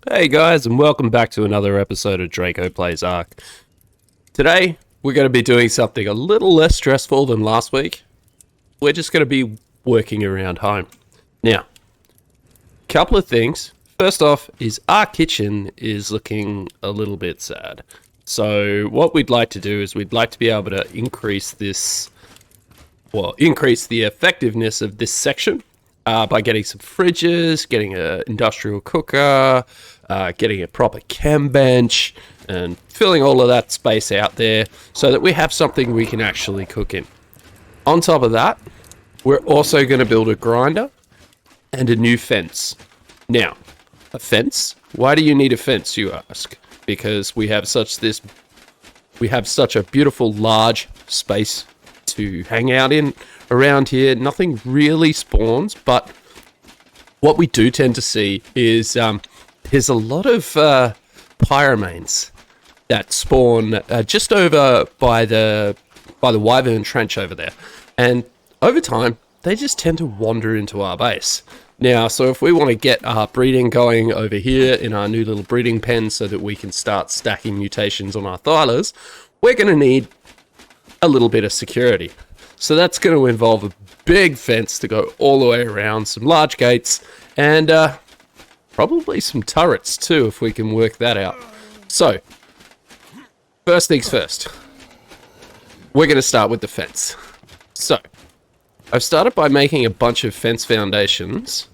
Hey guys, and welcome back to another episode of Draco Plays Ark. Today, we're going to be doing something a little less stressful than last week. We're just going to be working around home. Now, couple of things. First off is our kitchen is looking a little bit sad. So what we'd like to do is we'd like to be able to increase the effectiveness of this section by getting some fridges, getting an industrial cooker, getting a proper chem bench, and filling all of that space out there so that we have something we can actually cook in. On top of that, we're also going to build a grinder and a new fence. Now, a fence? Why do you need a fence, you ask? Because we have such a beautiful large space to hang out in around here. Nothing really spawns, but what we do tend to see is there's a lot of pyramanes that spawn just over by the Wyvern Trench over there, and over time they just tend to wander into our base. Now, so if we want to get our breeding going over here in our new little breeding pen so that we can start stacking mutations on our Thylers, we're going to need a little bit of security. So that's going to involve a big fence to go all the way around, some large gates, and probably some turrets too, if we can work that out. So, first things first. We're going to start with the fence. So, I've started by making a bunch of fence foundations.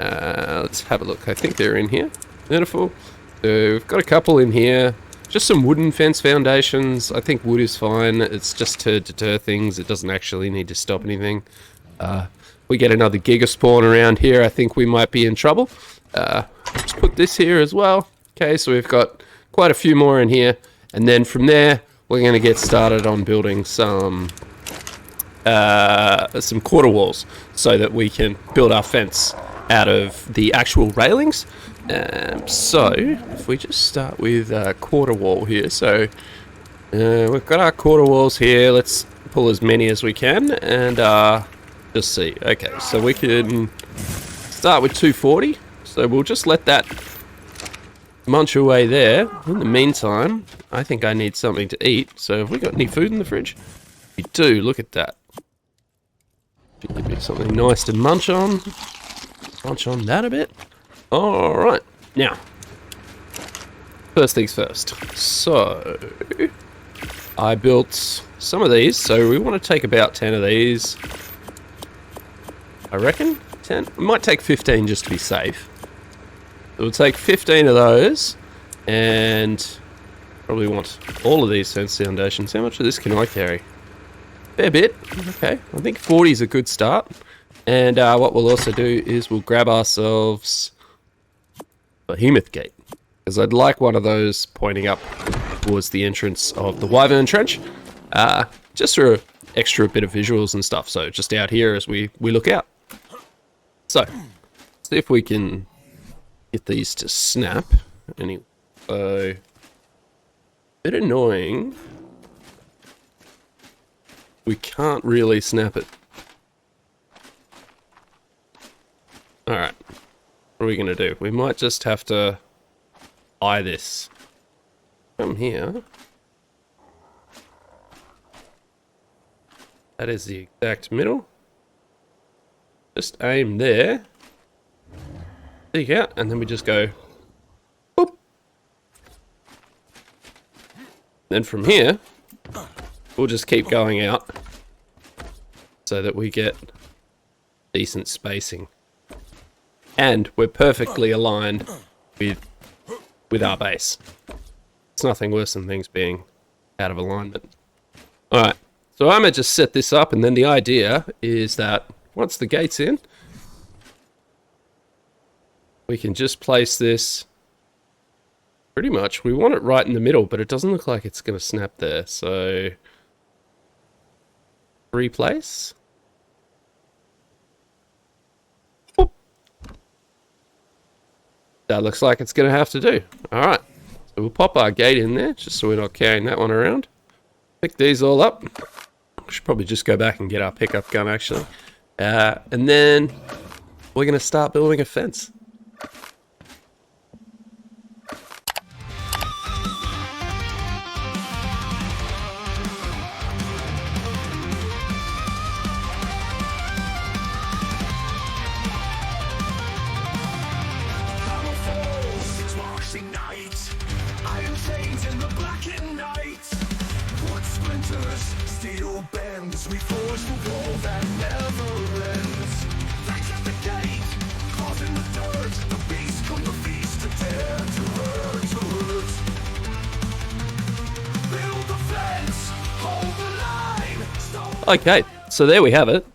Let's have a look. I think they're in here. Beautiful. So we've got a couple in here. Just some wooden fence foundations. I think wood is fine. It's just to deter things. It doesn't actually need to stop anything. We get another giga spawn around here. I think we might be in trouble. Let's put this here as well. Okay, so we've got quite a few more in here. And then from there, we're going to get started on building some quarter walls so that we can build our fence out of the actual railings. So if we just start with a quarter wall here, so we've got our quarter walls here. Let's pull as many as we can and just see. Okay, so we can start with 240. So we'll just let that munch away there. In the meantime, I think I need something to eat. So have we got any food in the fridge? We do. Look at that. Should give me something nice to munch on. Munch on that a bit. Alright, now, first things first. So, I built some of these, so we want to take about 10 of these. I reckon 10? We might take 15 just to be safe. So we'll take 15 of those, and probably want all of these fence foundations. How much of this can I carry? Fair bit. Okay, I think 40 is a good start. And what we'll also do is we'll grab ourselves a Behemoth Gate, because I'd like one of those pointing up towards the entrance of the Wyvern Trench, just for extra bit of visuals and stuff. So just out here as we look out. So, see if we can get these to snap. Anyway, so bit annoying. We can't really snap it. Alright, what are we going to do? We might just have to eye this. Come here. That is the exact middle. Just aim there. Dig out, and then we just go boop. Then from here, we'll just keep going out so that we get decent spacing. And we're perfectly aligned with our base. It's nothing worse than things being out of alignment. Alright, so I'm going to just set this up, and then the idea is that once the gate's in, we can just place this pretty much. We want it right in the middle, but it doesn't look like it's going to snap there, so replace. That looks like it's going to have to do. Alright, so we'll pop our gate in there, just so we're not carrying that one around. Pick these all up. We should probably just go back and get our pickup gun, actually. And then we're going to start building a fence. hunters, steel bends, we forge the wall that never ends. Flags at the gate, claws in the dirt, the beast come to feast, to dare to hurt, to hurt. Build the fence, hold the line, stone. Okay, so there we have it.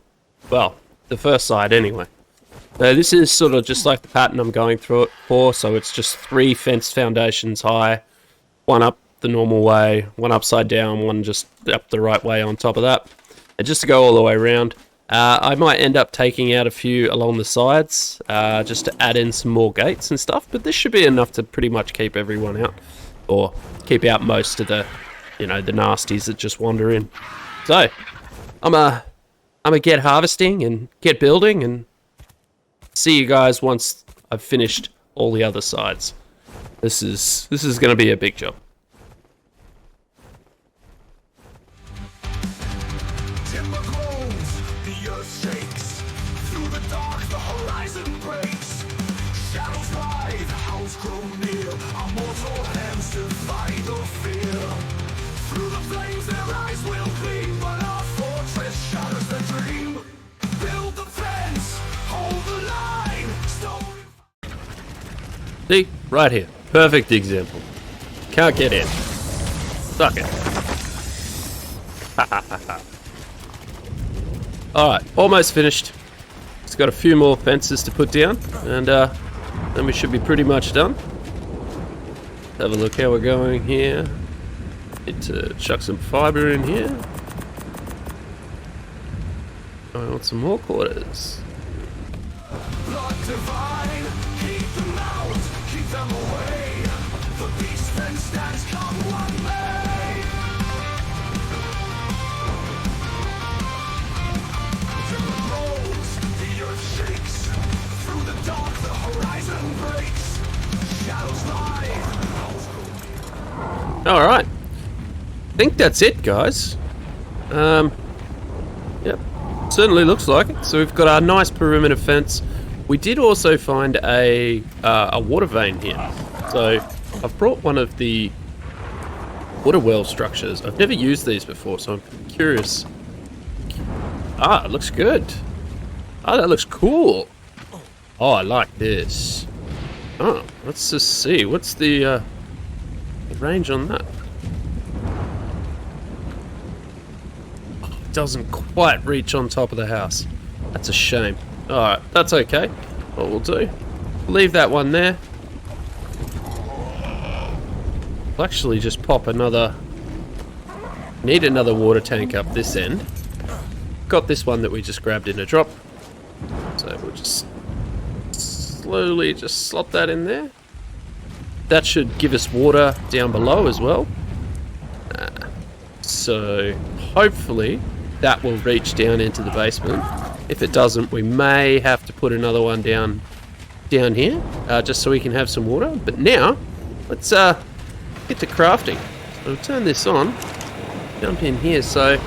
Well, the first side anyway. This is sort of just like the pattern I'm going through it for, so it's just 3 fenced foundations high, one up the normal way, one upside down, one just up the right way on top of that, and just to go all the way around. I might end up taking out a few along the sides, just to add in some more gates and stuff, but this should be enough to pretty much keep everyone out, or keep out most of the, the nasties that just wander in. So, I'm a get harvesting and get building, and see you guys once I've finished all the other sides. This is going to be a big job. Timber groans, the earth shakes. Through the dark, the horizon breaks. Shadows ride, hounds grow near. Our mortal hands defy the fear. Through the flames, their eyes will gleam, but our fortress shatters their dream. Build the fence, hold the line, stone. See? Right here. Perfect example. Can't get in. Suck it. Alright, almost finished. Just got a few more fences to put down, and then we should be pretty much done. Have a look how we're going here. Need to chuck some fiber in here. I want some more quarters. Blood divine, keep them out, keep them away. The beast then stands, come one may. Timber grows, the earth shakes. Through the dark, the horizon breaks. Shadows lie. Alright. I think that's it, guys. Yep. Certainly looks like it. So we've got our nice perimeter fence. We did also find a water vein here. So I've brought one of the water well structures. I've never used these before, so I'm curious. Ah, it looks good. Ah, that looks cool. Oh, I like this. Oh, let's just see. What's the range on that? Doesn't quite reach on top of the house. That's a shame. Alright, that's okay. What we'll do, leave that one there. We'll actually just pop another... Need another water tank up this end. Got this one that we just grabbed in a drop. So we'll just slowly just slot that in there. That should give us water down below as well. So hopefully that will reach down into the basement. If it doesn't, we may have to put another one down here, just so we can have some water. But now, let's get to crafting. So we'll turn this on, jump in here. So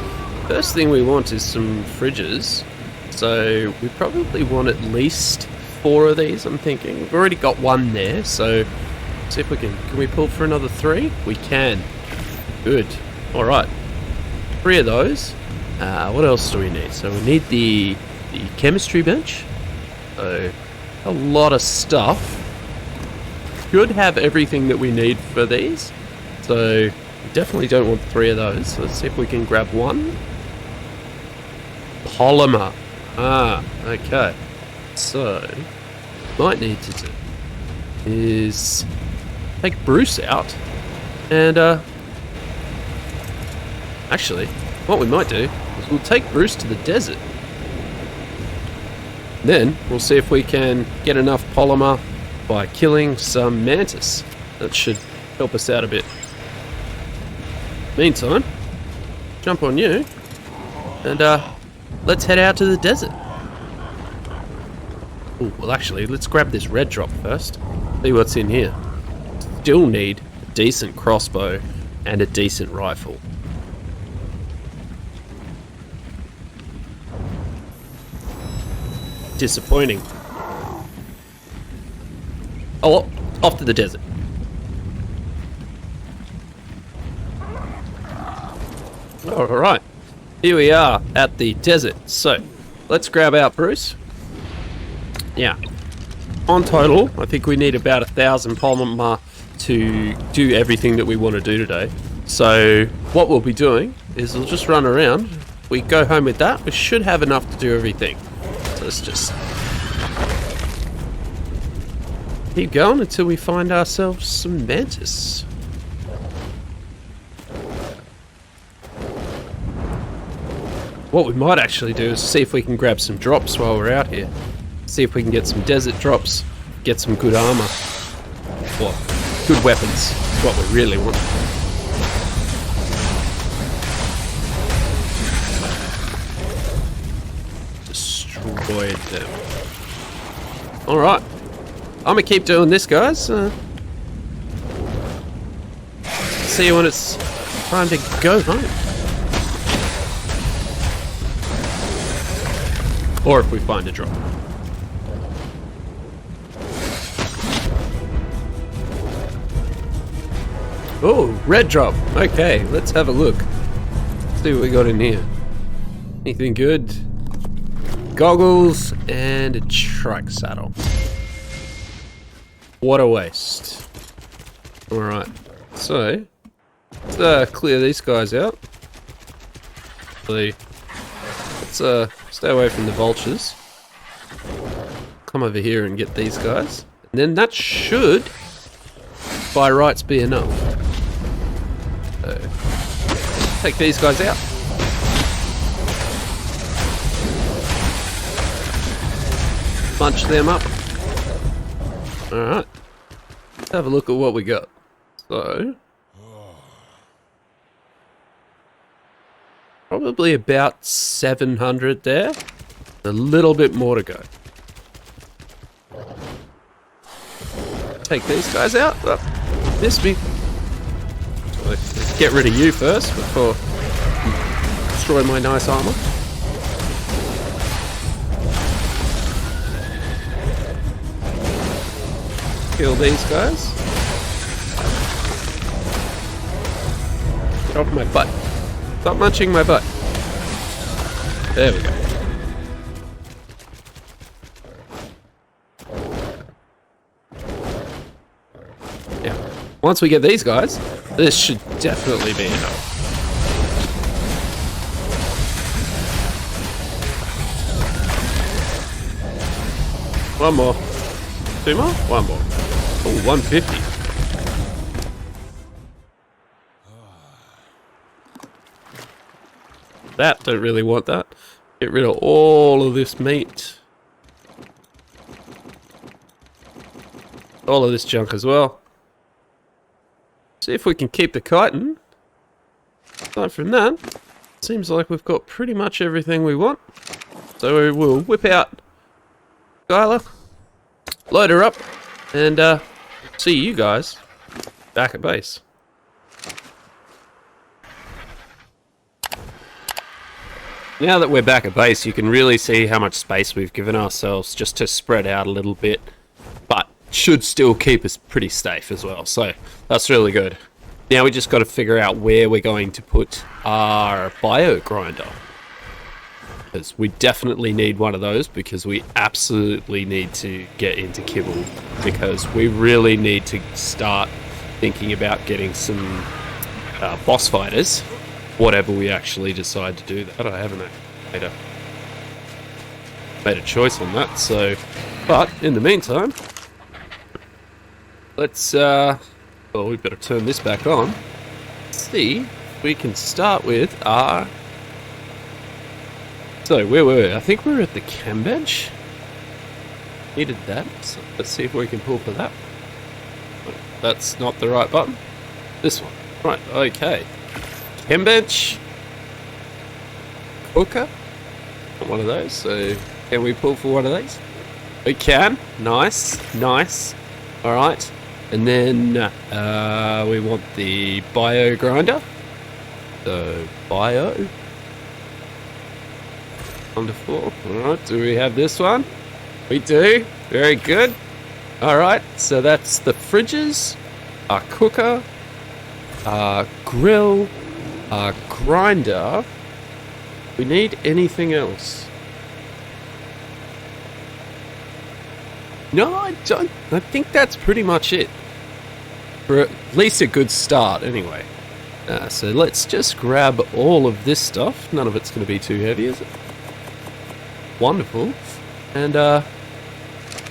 first thing we want is some fridges. So we probably want at least 4 of these, I'm thinking. We've already got one there, so see if we can we pull for another 3? We can. Good. All right. 3 of those. What else do we need? So we need the chemistry bench. So a lot of stuff. Should have everything that we need for these. So we definitely don't want 3 of those. So let's see if we can grab 1. Polymer. Ah, okay. So might need to do is take Bruce out and actually, what we might do is we'll take Bruce to the desert. Then we'll see if we can get enough polymer by killing some mantis. That should help us out a bit. Meantime, jump on you and let's head out to the desert. Ooh, well actually, let's grab this red drop first. See what's in here. Still need a decent crossbow and a decent rifle. Disappointing. Oh, well, off to the desert. All right, here we are at the desert. So let's grab out Bruce. Yeah, on total, I think we need about 1,000 polymer to do everything that we want to do today. So what we'll be doing is we'll just run around. We go home with that. We should have enough to do everything. So let's just keep going until we find ourselves some mantis. What we might actually do is see if we can grab some drops while we're out here. See if we can get some desert drops, get some good armor, or good weapons. Is what we really want. Destroyed them. All right, I'm gonna keep doing this, guys. See you when it's time to go home. Or if we find a drop. Oh, red drop. Okay, let's have a look. See what we got in here. Anything good? Goggles and a trike saddle. What a waste. Alright, so let's clear these guys out. Let's stay away from the vultures. Come over here and get these guys. And then that should, by rights, be enough. So, take these guys out. Bunch them up. Alright. Let's have a look at what we got. So, probably about 700 there. A little bit more to go. Take these guys out. Oh, missed me. Let's get rid of you first before you destroy my nice armor. Kill these guys. Get off my butt. Stop munching my butt. There we go. Yeah. Once we get these guys, this should definitely be enough. One more. Two more? One more. Oh, 150. That, don't really want that. Get rid of all of this meat. All of this junk as well. See if we can keep the chitin. Aside from that, seems like we've got pretty much everything we want. So we will whip out Skylar, load her up, and see you guys back at base. Now that we're back at base, you can really see how much space we've given ourselves just to spread out a little bit, but should still keep us pretty safe as well, so that's really good. Now we just got to figure out where we're going to put our bio grinder, because we definitely need one of those, because we absolutely need to get into Kibble, because we really need to start thinking about getting some boss fighters, whatever we actually decide to do that. I haven't made a choice on that, so, but in the meantime, let's well, we better turn this back on. See if we can start with our, so where were we? I think we were at the chem bench. Needed that, so let's see if we can pull for that. That's not the right button. This one. Right, okay. Chem bench. Hooker. One of those, so can we pull for one of these? We can. Nice, nice. Alright. And then we want the bio grinder. So, bio. Wonderful. Alright, do we have this one? We do. Very good. Alright, so that's the fridges, our cooker, our grill, Grinder. We need anything else? No, I don't. I think that's pretty much it. For at least a good start, anyway. So let's just grab all of this stuff. None of it's going to be too heavy, is it? Wonderful. And I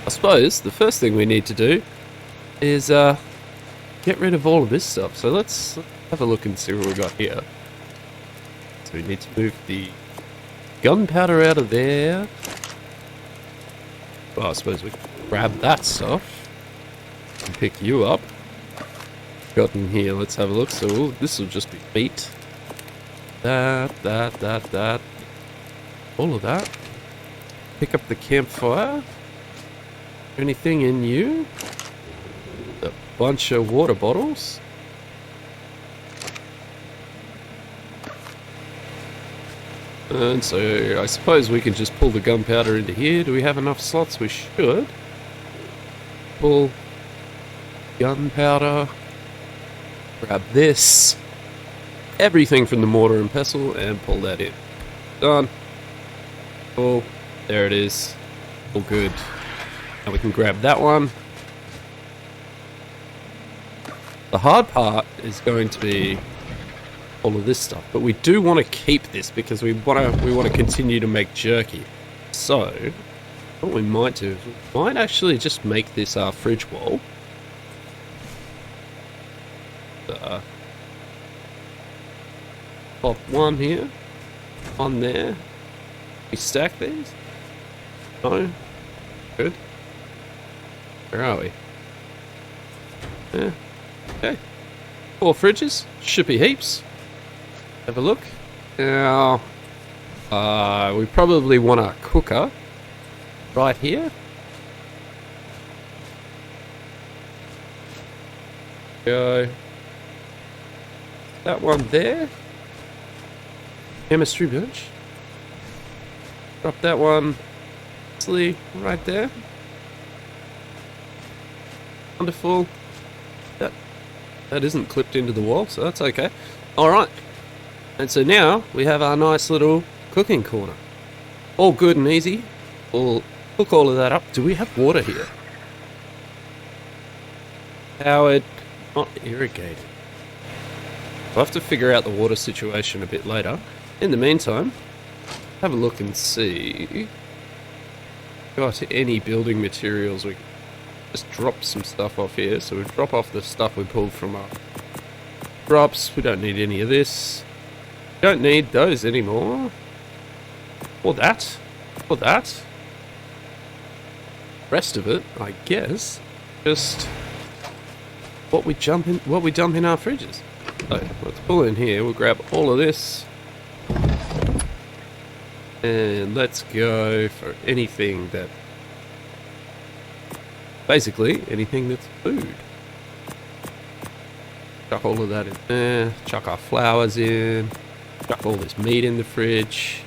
suppose the first thing we need to do is get rid of all of this stuff. So let's have a look and see what we got here. So we need to move the gunpowder out of there. Well, I suppose we can grab that stuff and pick you up. Got in here, let's have a look. So this will just be meat. That. All of that. Pick up the campfire. Anything in you? A bunch of water bottles. And so I suppose we can just pull the gunpowder into here. Do we have enough slots? We should. Pull gunpowder. Grab this. Everything from the mortar and pestle and pull that in. Done. Cool. There it is. All good. Now we can grab that one. The hard part is going to be all of this stuff, but we do want to keep this because we want to continue to make jerky. So what we might do is we might actually just make this our fridge wall. Pop one here, one there. We stack these. No, good. Where are we? Yeah. Okay. 4 fridges. Should be heaps. Have a look. Now, we probably want a cooker right here. Go. That one there. Chemistry bench. Drop that one. Right there. Wonderful. That isn't clipped into the wall, so that's okay. Alright. And so now we have our nice little cooking corner. All good and easy. We'll hook all of that up. Do we have water here? Powered, not irrigated. We'll have to figure out the water situation a bit later. In the meantime, have a look and see. Got any building materials? We can just drop some stuff off here. So we drop off the stuff we pulled from our drops. We don't need any of this. Don't need those anymore. Or that. Or that. Rest of it, I guess, just what we dump in our fridges. So let's pull in here. We'll grab all of this. And let's go for anything that... Basically, anything that's food. Chuck all of that in there. Chuck our flowers in. Chuck all this meat in the fridge.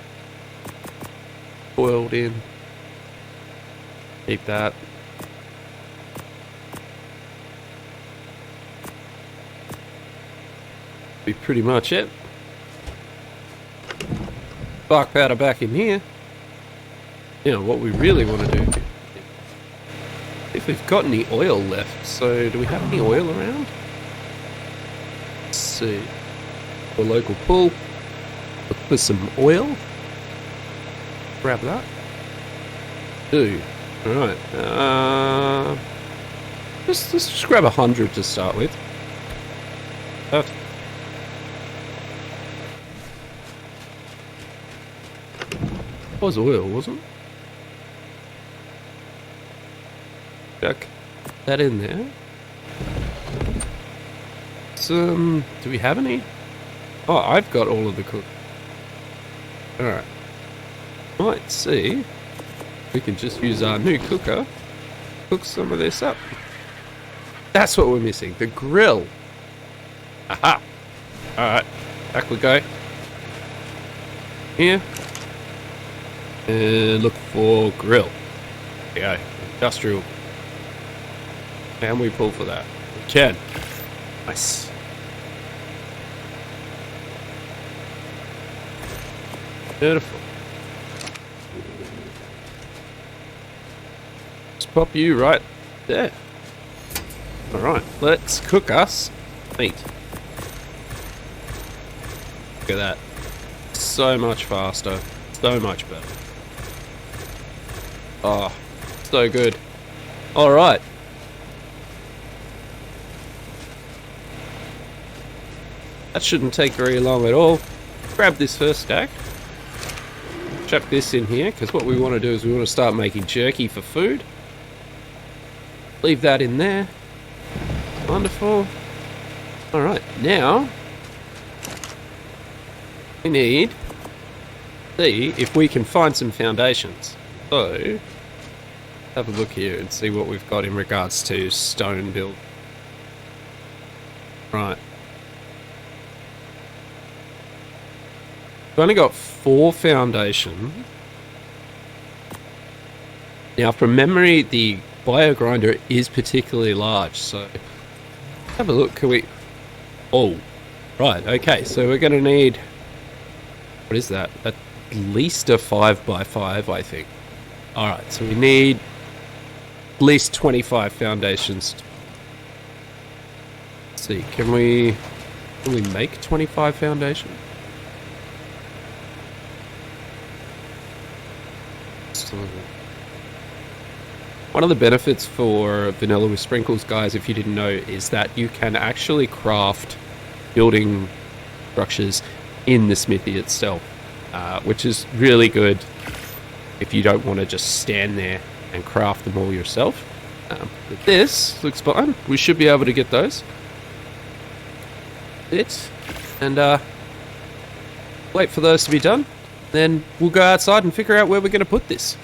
Boiled in. Keep that. Be pretty much it. Bark powder back in here. You know, what we really want to do, if we've got any oil left. So do we have any oil around? Let's see. A local pool. Look for some oil. Grab that. Do. Alright. Let's just grab 100 to start with. That. Was oil, wasn't it? Chuck that in there. Some... Do we have any? Oh, I've got all of the cook. Alright. Might see. We can just use our new cooker. Cook some of this up. That's what we're missing. The grill. Aha! Alright. Back we go. Here. And look for grill. There we go. Industrial. Can we pull for that? We can. Nice. Beautiful. Just pop you right there. Alright, let's cook us meat. Look at that. So much faster. So much better. Oh, so good. Alright. That shouldn't take very long at all. Grab this first stack. Chuck this in here, because what we want to do is we want to start making jerky for food. Leave that in there. Wonderful. Alright, now we need to see if we can find some foundations. So, have a look here and see what we've got in regards to stone build. Right. We've only got 4 foundations. Now, from memory, the bio grinder is particularly large, so have a look. Can we? Oh, right. Okay, so we're going to need. What is that? At least a 5x5, I think. All right, so we need at least 25 foundations. Let's see. Can we make 25 foundations? One of the benefits for Vanilla with Sprinkles, guys, if you didn't know, is that you can actually craft building structures in the smithy itself, which is really good if you don't want to just stand there and craft them all yourself. But this looks fine. We should be able to get those. And wait for those to be done. Then we'll go outside and figure out where we're going to put this.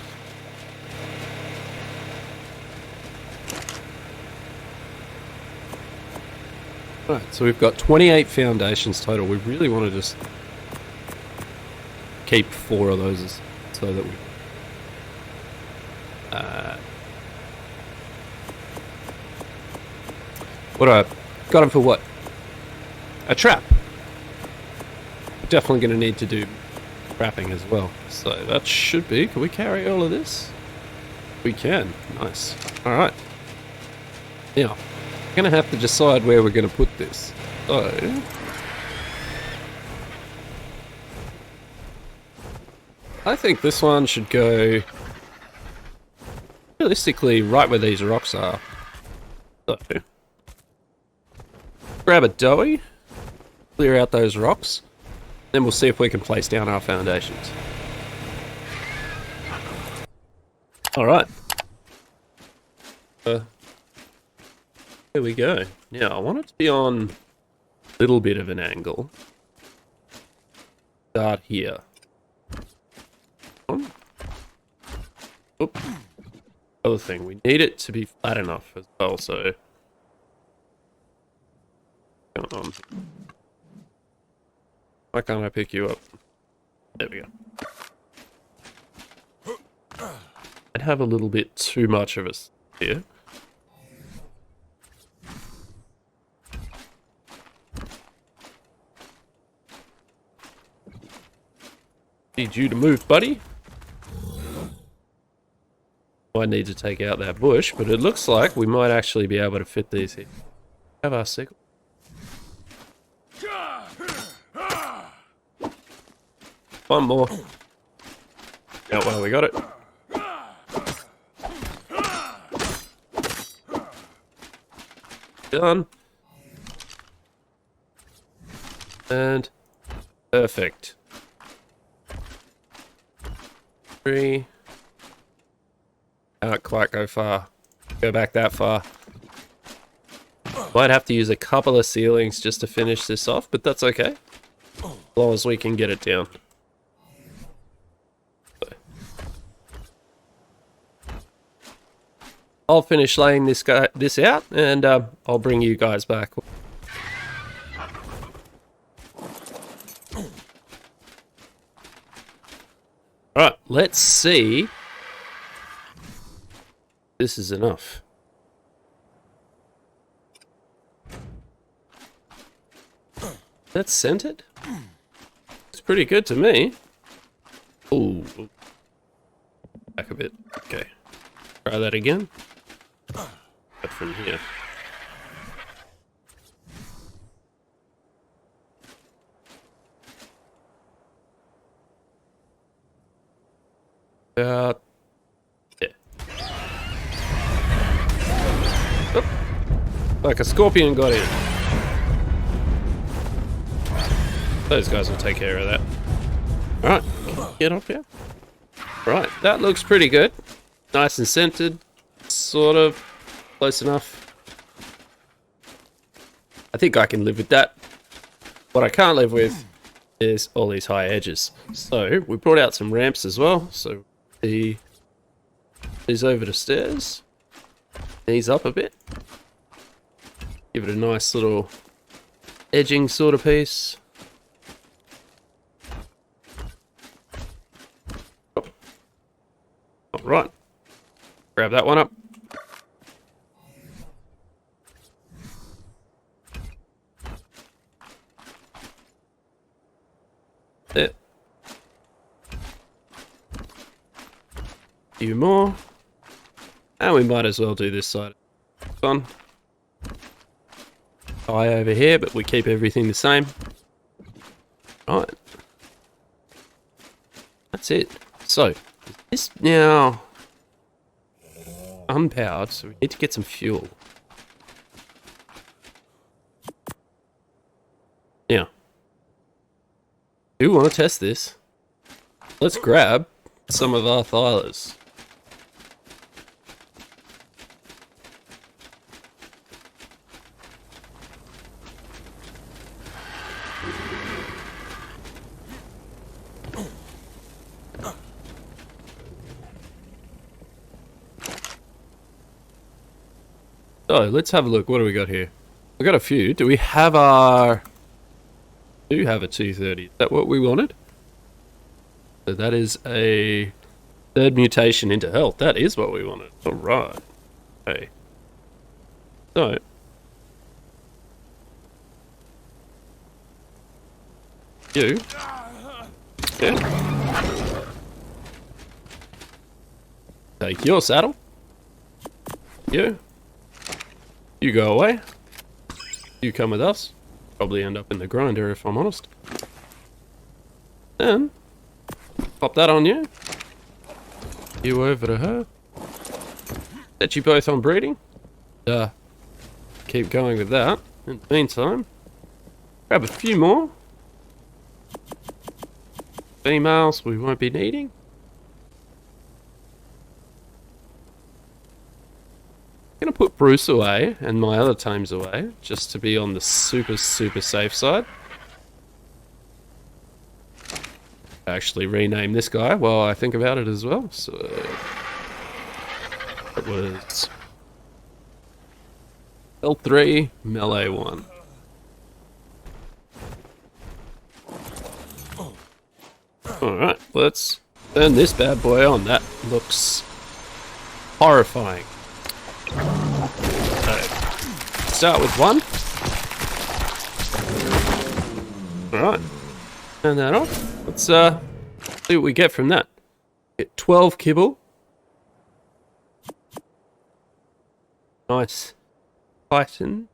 Right, so we've got 28 foundations total. We really want to just keep 4 of those so that we... what I got them for what? A trap. Definitely going to need to do trapping as well. So that should be... Can we carry all of this? We can. Nice. Alright. Now, we're going to have to decide where we're going to put this. So... I think this one should go... realistically, right where these rocks are. So... grab a doughy. Clear out those rocks. Then we'll see if we can place down our foundations. Alright. There we go. Now, I want it to be on a little bit of an angle. Start here. Oop. Other thing, we need it to be flat enough as well, so... Come on. Why can't I pick you up? There we go. I'd have a little bit too much of us here. Need you to move, buddy. I need to take out that bush, but it looks like we might actually be able to fit these here. Have our sickle. One more. Oh, well, we got it. Done. And perfect. 3. Can't quite go far. Go back that far. Might have to use a couple of ceilings just to finish this off, but that's okay. As long as we can get it down. I'll finish laying this out, and I'll bring you guys back. Alright, let's see. This is enough. That's scented? It's pretty good to me. Ooh. Back a bit. Okay. Try that again. But from here. About there. Oop. Like a scorpion got in. Those guys will take care of that. Alright, get up here. Right, that looks pretty good. Nice and scented. Sort of. Close enough. I think I can live with that. What I can't live with is all these high edges. So, we brought out some ramps as well. So, he's over the stairs. He's up a bit. Give it a nice little edging sort of piece. Right, grab that one up. There. A few more. And we might as well do this side. Fun. High over here, but we keep everything the same. Right. That's it. So, this now unpowered, so we need to get some fuel. Now, do want to test this? Let's grab some of our Thylas. So let's have a look. What do we got here? We got a few. Do we have our? Do have a 230? Is that what we wanted? So that is a third mutation into health. That is what we wanted. All right. Okay. So you. Yeah. Take your saddle. You. You go away. You come with us. Probably end up in the grinder if I'm honest. And pop that on you. You over to her. Set you both on breeding. Keep going with that. In the meantime, grab a few more. Females we won't be needing. I'm gonna put Bruce away and my other tames away just to be on the super safe side. Actually rename this guy while I think about it as well. So it was L3 melee 1. Alright, let's turn this bad boy on. That looks horrifying. So, start with 1. Alright. Turn that off. Let's see what we get from that. Get 12 kibble. Nice chitin,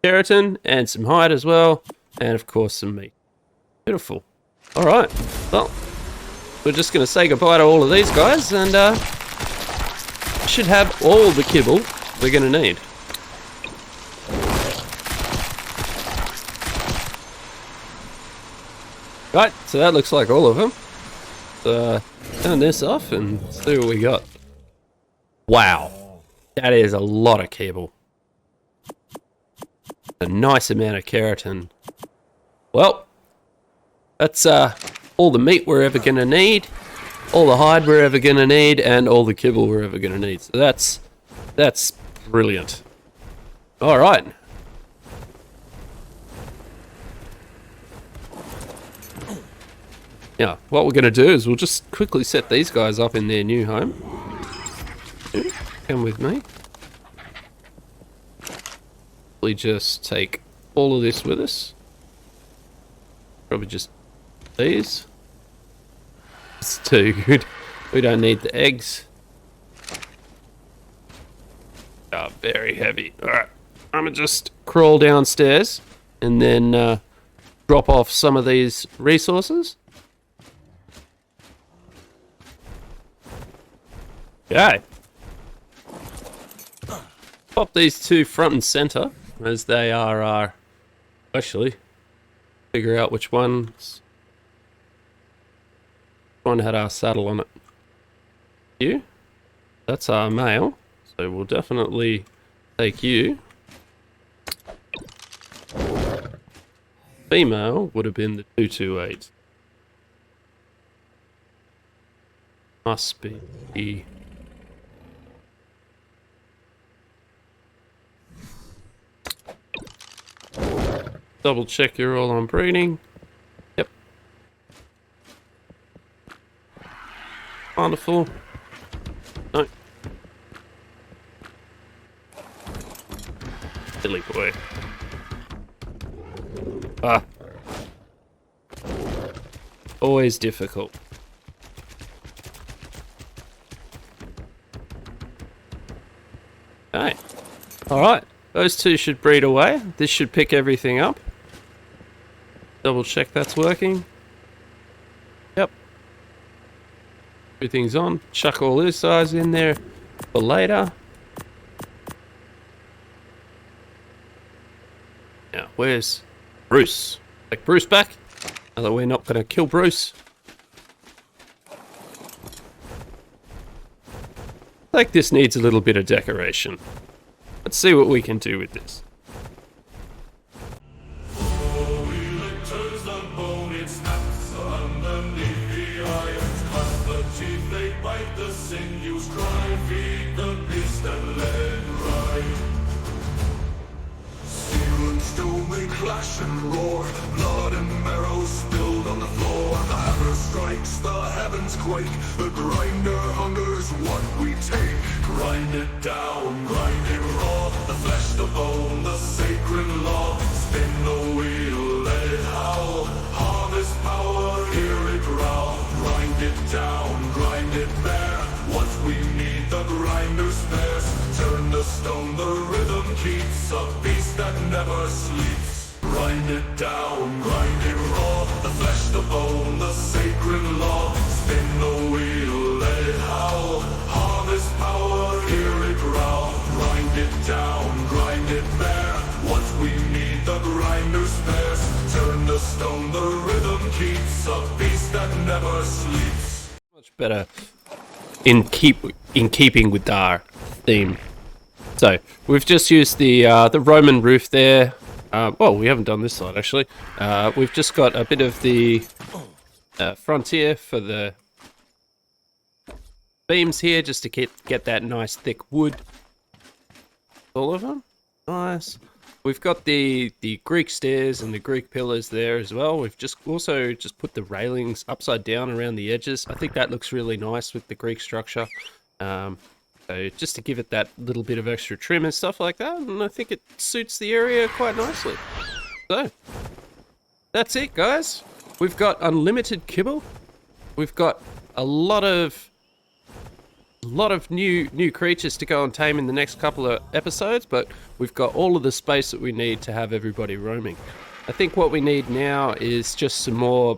keratin, and some hide as well. And of course some meat. Beautiful. Alright. Well, we're just going to say goodbye to all of these guys and should have all the kibble we're going to need. Right, so that looks like all of them. Turn this off and see what we got. Wow, that is a lot of kibble. A nice amount of keratin. Well, that's all the meat we're ever going to need, all the hide we're ever going to need, and all the kibble we're ever going to need. So that's brilliant. All right. Now, what we're going to do is we'll just quickly set these guys up in their new home. Come with me. We just take all of this with us. Probably just these. It's too good. We don't need the eggs. Oh, very heavy. Alright, I'm gonna just crawl downstairs and then drop off some of these resources. Okay. Pop these two front and center as they are actually figure out which one had our saddle on it. You? That's our male, so we'll definitely take you. Female would have been the 228. Must be. Double check you're all on breeding. Yep. Wonderful. No. Silly boy. Ah. Always difficult. Okay. Alright. Those two should breed away. This should pick everything up. Double check that's working. Yep. Everything's on. Chuck all this size in there for later. Now, where's Bruce? Take Bruce back. Now that we're not going to kill Bruce. Like this needs a little bit of decoration. Let's see what we can do with this. Clash and roar, blood and marrow spilled on the floor. The hammer strikes, the heavens quake. The grinder hungers what we take. Grind it down, grind it raw. The flesh, the bone, the sacred law. Spin the wheel, let it howl. Harvest power, hear it growl. Grind it down, grind it bare. What we need, the grinder spares. Turn the stone, the rhythm keeps. A beast that never sleeps. Grind it down, grind it raw. The flesh, the bone, the sacred law. Spin the wheel, let it howl. Harvest power, hear it growl. Grind it down, grind it bare. What we need, the grinder spares. Turn the stone, the rhythm keeps. A beast that never sleeps. Much better in keeping with our theme. So we've just used the Roman roof there. Well, we haven't done this side actually. We've just got a bit of the frontier for the beams here, just to get that nice thick wood. All of them, nice. We've got the Greek stairs and the Greek pillars there as well. We've also put the railings upside down around the edges. I think that looks really nice with the Greek structure. So just to give it that little bit of extra trim and stuff like that, and I think it suits the area quite nicely. So, that's it guys. We've got unlimited kibble. We've got a lot of new creatures to go and tame in the next couple of episodes, but we've got all of the space that we need to have everybody roaming. I think what we need now is just some more,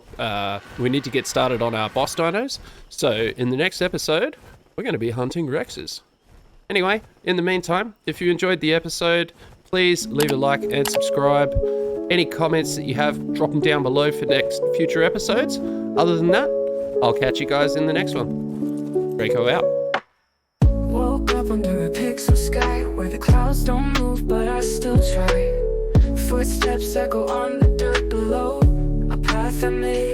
we need to get started on our boss dinos. So in the next episode, we're going to be hunting Rexes. Anyway, in the meantime, if you enjoyed the episode, please leave a like and subscribe. Any comments that you have, drop them down below for future episodes. Other than that, I'll catch you guys in the next one. Draco out. Woke up under a pixel sky where the clouds don't move, but I still try. Footsteps echo on the dirt below, a path I made